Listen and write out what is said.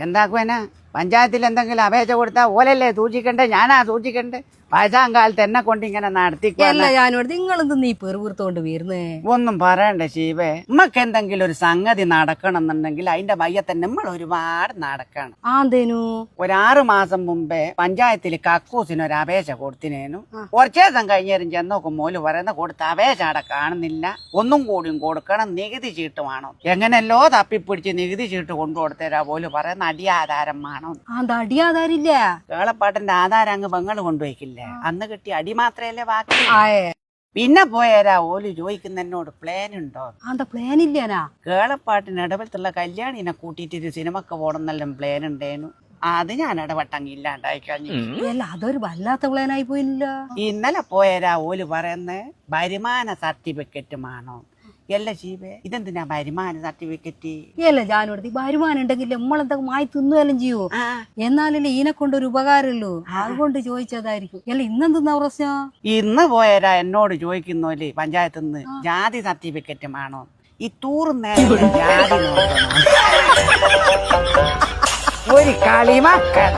എന്താക്കുവനാ പഞ്ചായത്തിൽ എന്തെങ്കിലും അപേക്ഷ കൊടുത്താൽ ഓലല്ലേ സൂക്ഷിക്കണ്ടേ? ഞാനാ സൂക്ഷിക്കണ്ടേ? വയസ്സാം കാലത്ത് എന്നെ കൊണ്ട് ഇങ്ങനെ നടത്തിക്കല്ല. ഞാനോട് നിങ്ങളെന്ത് നീ പെറുവിർത്തോണ്ട് വരുന്നേ? ഒന്നും പറയണ്ടേ ശീവേ. നമ്മക്ക് എന്തെങ്കിലും ഒരു സംഗതി നടക്കണം എന്നുണ്ടെങ്കിൽ അതിന്റെ മയ്യത്തെ നമ്മൾ ഒരുപാട് നടക്കണം. ആന്തേനു ഒരു 6 മാസം മുമ്പേ പഞ്ചായത്തിൽ കക്കൂസിന് ഒരു അപേക്ഷ കൊടുത്തിനേനു. കുറച്ചു ദിവസം കഴിഞ്ഞേരും ചെന്നോക്കും മോല് പറയുന്ന കൊടുത്ത അപേക്ഷ അവിടെ കാണുന്നില്ല, ഒന്നും കൂടിയും കൊടുക്കണം, നികുതി ചീട്ട് വേണം. എങ്ങനെയല്ലോ തപ്പിപ്പിടിച്ച് നികുതി ചീട്ട് കൊണ്ടു കൊടുത്തേരാ പോലും പറയുന്ന അടിയാധാരം വേണം. അടിയാധാരില്ല, കേളപ്പാട്ടിന്റെ ആധാരം അങ്ങ് പെങ്ങള് കൊണ്ടുപോയിക്കില്ലേ? അന്ന് കിട്ടിയ അടി മാത്രല്ലേ ബാക്കി. പിന്നെ പോയാരാ ഓല് ചോദിക്കുന്ന എന്നോട് പ്ലാൻ ഉണ്ടോ? പ്ലാൻ ഇല്ലാനാ? കേളപ്പാട്ടിന് ഇടപെട്ടുള്ള കല്യാണിനെ കൂട്ടിയിട്ട് ഒരു സിനിമക്ക് പോകണമെന്നെല്ലാം പ്ലാൻ ഉണ്ടേനു. അത് ഞാൻ ഇടപെട്ടങ്ങ് ഇല്ലാണ്ടായി കഴിഞ്ഞു. അതൊരു വല്ലാത്ത പ്ലാനായി പോയില്ല. ഇന്നലെ പോയാരാ ഓല് പറയുന്നേ വരുമാന സർട്ടിഫിക്കറ്റ് വേണോ? എല്ലാ ശീവേ, ഇതെന്തിനാ വരുമാന സർട്ടിഫിക്കറ്റ്? ജാനോടത്തി വരുമാനം ഉണ്ടെങ്കിൽ നമ്മളെന്തൊക്കെ മായി തിന്നുകയെല്ലാം ചെയ്യോ? എന്നാലല്ലേ ഇതിനെ കൊണ്ടൊരു ഉപകാരമല്ലോ, അതുകൊണ്ട് ചോദിച്ചതായിരിക്കും. ഇന്നെന്താ പ്രശ്നം? ഇന്ന് പോയാരാ എന്നോട് ചോദിക്കുന്നോല് പഞ്ചായത്ത് നിന്ന് ജാതി സർട്ടിഫിക്കറ്റ് വേണോ? ഈ തൂറുന്നേരം ജാതി നോക്കണം. ഒരു കളിമക്കൾ.